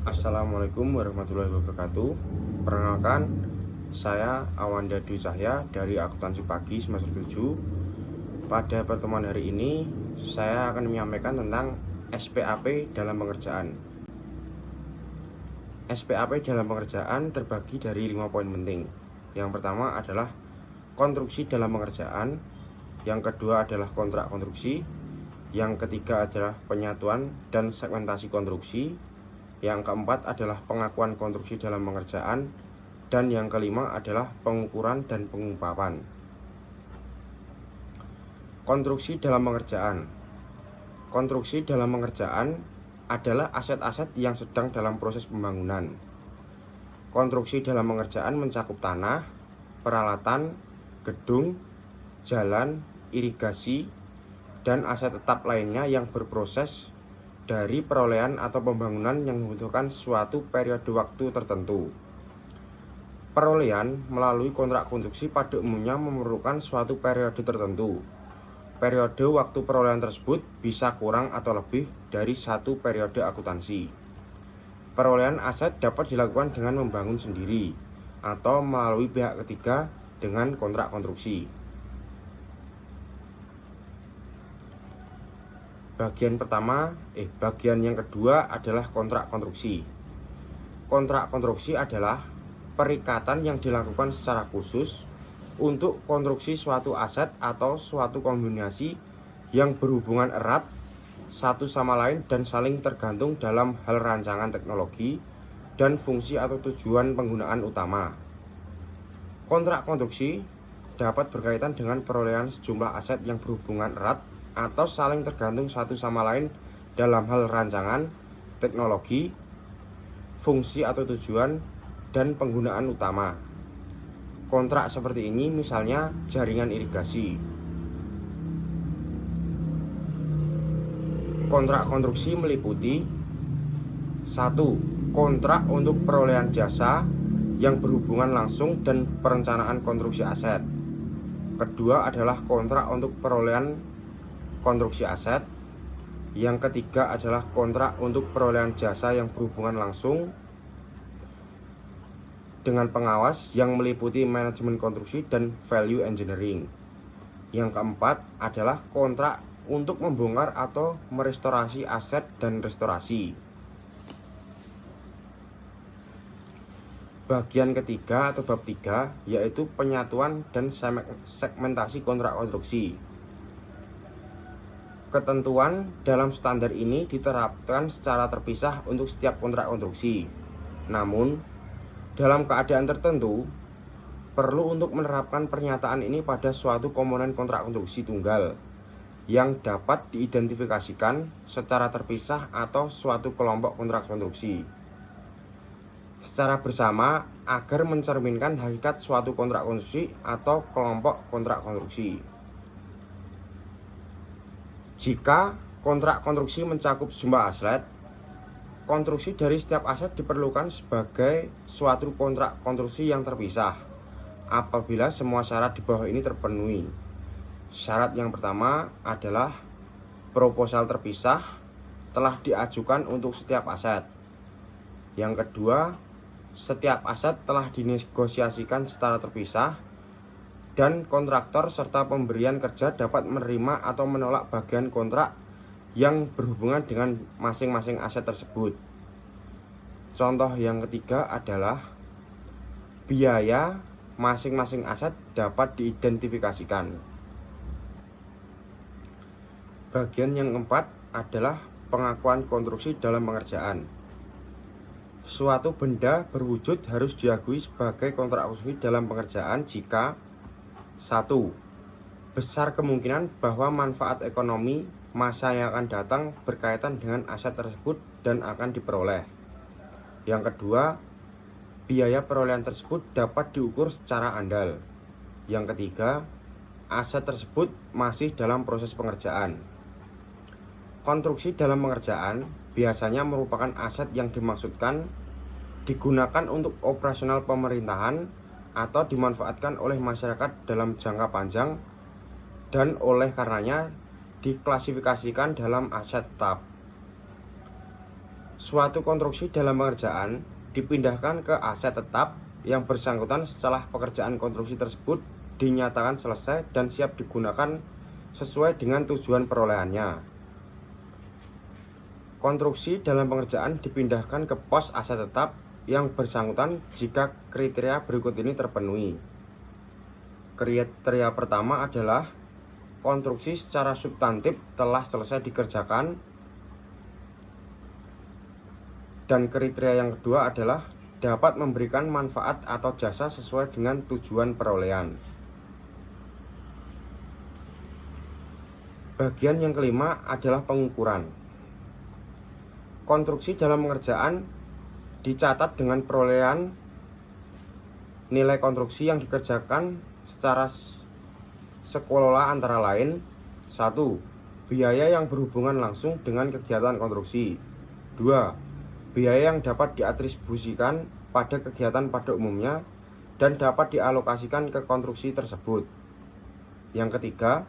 Assalamualaikum warahmatullahi wabarakatuh. Perkenalkan, saya Awanda Dwi Cahya dari Akuntansi Pagi semester 7. Pada pertemuan hari ini, saya akan menyampaikan tentang SPAP dalam pengerjaan. SPAP dalam pengerjaan terbagi dari 5 poin penting. Yang pertama adalah konstruksi dalam pengerjaan, yang kedua adalah kontrak konstruksi, yang ketiga adalah penyatuan dan segmentasi konstruksi, yang keempat adalah pengakuan konstruksi dalam pengerjaan, dan yang kelima adalah pengukuran dan pengungkapan. Konstruksi dalam pengerjaan. Konstruksi dalam pengerjaan adalah aset-aset yang sedang dalam proses pembangunan. Konstruksi dalam pengerjaan mencakup tanah, peralatan, gedung, jalan, irigasi, dan aset tetap lainnya yang berproses dari perolehan atau pembangunan yang membutuhkan suatu periode waktu tertentu. Perolehan melalui kontrak konstruksi pada umumnya memerlukan suatu periode tertentu. Periode waktu perolehan tersebut bisa kurang atau lebih dari satu periode akuntansi. Perolehan aset dapat dilakukan dengan membangun sendiri atau melalui pihak ketiga dengan kontrak konstruksi. Bagian yang kedua adalah kontrak konstruksi. Kontrak konstruksi adalah perikatan yang dilakukan secara khusus untuk konstruksi suatu aset atau suatu kombinasi yang berhubungan erat satu sama lain dan saling tergantung dalam hal rancangan teknologi dan fungsi atau tujuan penggunaan utama. Kontrak konstruksi dapat berkaitan dengan perolehan sejumlah aset yang berhubungan erat atau saling tergantung satu sama lain dalam hal rancangan, teknologi, fungsi atau tujuan, dan penggunaan utama. Kontrak seperti ini misalnya jaringan irigasi. Kontrak konstruksi meliputi 1. Kontrak untuk perolehan jasa yang berhubungan langsung dan perencanaan konstruksi aset. Kedua adalah kontrak untuk perolehan konstruksi aset. Yang ketiga adalah kontrak untuk perolehan jasa yang berhubungan langsung dengan pengawas yang meliputi manajemen konstruksi dan value engineering. Yang keempat adalah kontrak untuk membongkar atau merestorasi aset dan restorasi. Bagian ketiga atau bab 3 yaitu penyatuan dan segmentasi kontrak konstruksi. Ketentuan dalam standar ini diterapkan secara terpisah untuk setiap kontrak konstruksi. Namun, dalam keadaan tertentu, perlu untuk menerapkan pernyataan ini pada suatu komponen kontrak konstruksi tunggal yang dapat diidentifikasikan secara terpisah atau suatu kelompok kontrak konstruksi secara bersama agar mencerminkan hakikat suatu kontrak konstruksi atau kelompok kontrak konstruksi. Jika kontrak konstruksi mencakup sejumlah aset, konstruksi dari setiap aset diperlukan sebagai suatu kontrak konstruksi yang terpisah apabila semua syarat di bawah ini terpenuhi. Syarat yang pertama adalah proposal terpisah telah diajukan untuk setiap aset. Yang kedua, setiap aset telah dinegosiasikan secara terpisah dan kontraktor serta pemberian kerja dapat menerima atau menolak bagian kontrak yang berhubungan dengan masing-masing aset tersebut. Contoh yang ketiga adalah biaya masing-masing aset dapat diidentifikasikan. Bagian yang keempat adalah pengakuan konstruksi dalam pengerjaan. Suatu benda berwujud harus diakui sebagai kontrak konstruksi dalam pengerjaan jika 1. Besar kemungkinan bahwa manfaat ekonomi masa yang akan datang berkaitan dengan aset tersebut dan akan diperoleh. Yang kedua, biaya perolehan tersebut dapat diukur secara andal. Yang ketiga, aset tersebut masih dalam proses pengerjaan. Konstruksi dalam pengerjaan biasanya merupakan aset yang dimaksudkan digunakan untuk operasional pemerintahan atau dimanfaatkan oleh masyarakat dalam jangka panjang dan oleh karenanya diklasifikasikan dalam aset tetap. Suatu konstruksi dalam pengerjaan dipindahkan ke aset tetap yang bersangkutan setelah pekerjaan konstruksi tersebut dinyatakan selesai dan siap digunakan sesuai dengan tujuan perolehannya. Konstruksi dalam pengerjaan dipindahkan ke pos aset tetap yang bersangkutan jika kriteria berikut ini terpenuhi. Kriteria pertama adalah konstruksi secara substantif telah selesai dikerjakan, dan kriteria yang kedua adalah dapat memberikan manfaat atau jasa sesuai dengan tujuan perolehan. Bagian yang kelima adalah pengukuran. Konstruksi dalam pengerjaan dicatat dengan perolehan nilai konstruksi yang dikerjakan secara sekelola antara lain: 1. Biaya yang berhubungan langsung dengan kegiatan konstruksi. 2. Biaya yang dapat diatribusikan pada kegiatan pada umumnya dan dapat dialokasikan ke konstruksi tersebut. Yang ketiga,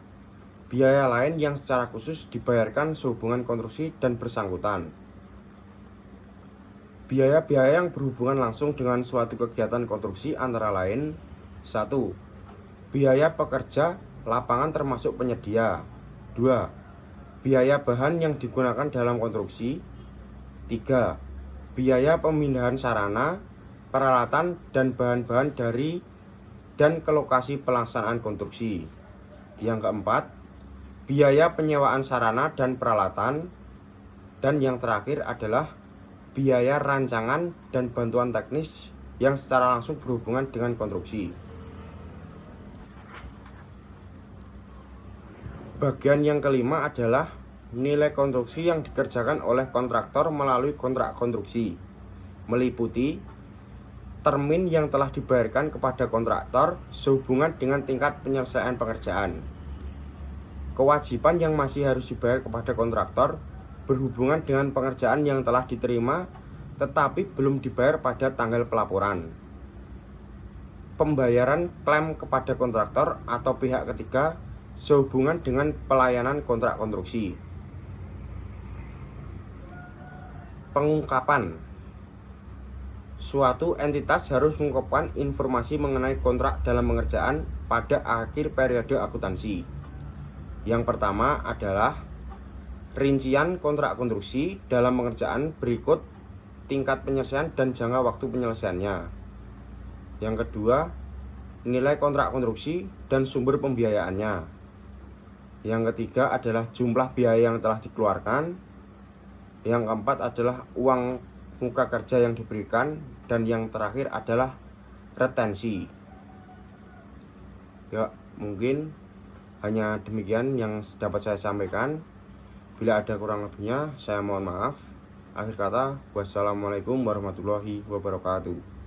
biaya lain yang secara khusus dibayarkan sehubungan konstruksi dan bersangkutan. Biaya-biaya yang berhubungan langsung dengan suatu kegiatan konstruksi antara lain: 1. Biaya pekerja lapangan termasuk penyedia. 2. Biaya bahan yang digunakan dalam konstruksi. 3. Biaya pemindahan sarana, peralatan, dan bahan-bahan dari dan ke lokasi pelaksanaan konstruksi. Yang keempat, biaya penyewaan sarana dan peralatan. Dan yang terakhir adalah biaya rancangan dan bantuan teknis yang secara langsung berhubungan dengan konstruksi. Bagian yang kelima adalah nilai konstruksi yang dikerjakan oleh kontraktor melalui kontrak konstruksi, meliputi termin yang telah dibayarkan kepada kontraktor sehubungan dengan tingkat penyelesaian pekerjaan, kewajiban yang masih harus dibayar kepada kontraktor berhubungan dengan pekerjaan yang telah diterima tetapi belum dibayar pada tanggal pelaporan, pembayaran klaim kepada kontraktor atau pihak ketiga sehubungan dengan pelayanan kontrak konstruksi. Pengungkapan. Suatu entitas harus mengungkapkan informasi mengenai kontrak dalam pengerjaan pada akhir periode akuntansi. Yang pertama adalah rincian kontrak konstruksi dalam pengerjaan berikut tingkat penyelesaian dan jangka waktu penyelesaiannya. Yang kedua, nilai kontrak konstruksi dan sumber pembiayaannya. Yang ketiga adalah jumlah biaya yang telah dikeluarkan. Yang keempat adalah uang muka kerja yang diberikan. Dan yang terakhir adalah retensi. Ya, mungkin hanya demikian yang dapat saya sampaikan. Bila ada kurang lebihnya, saya mohon maaf. Akhir kata, wassalamualaikum warahmatullahi wabarakatuh.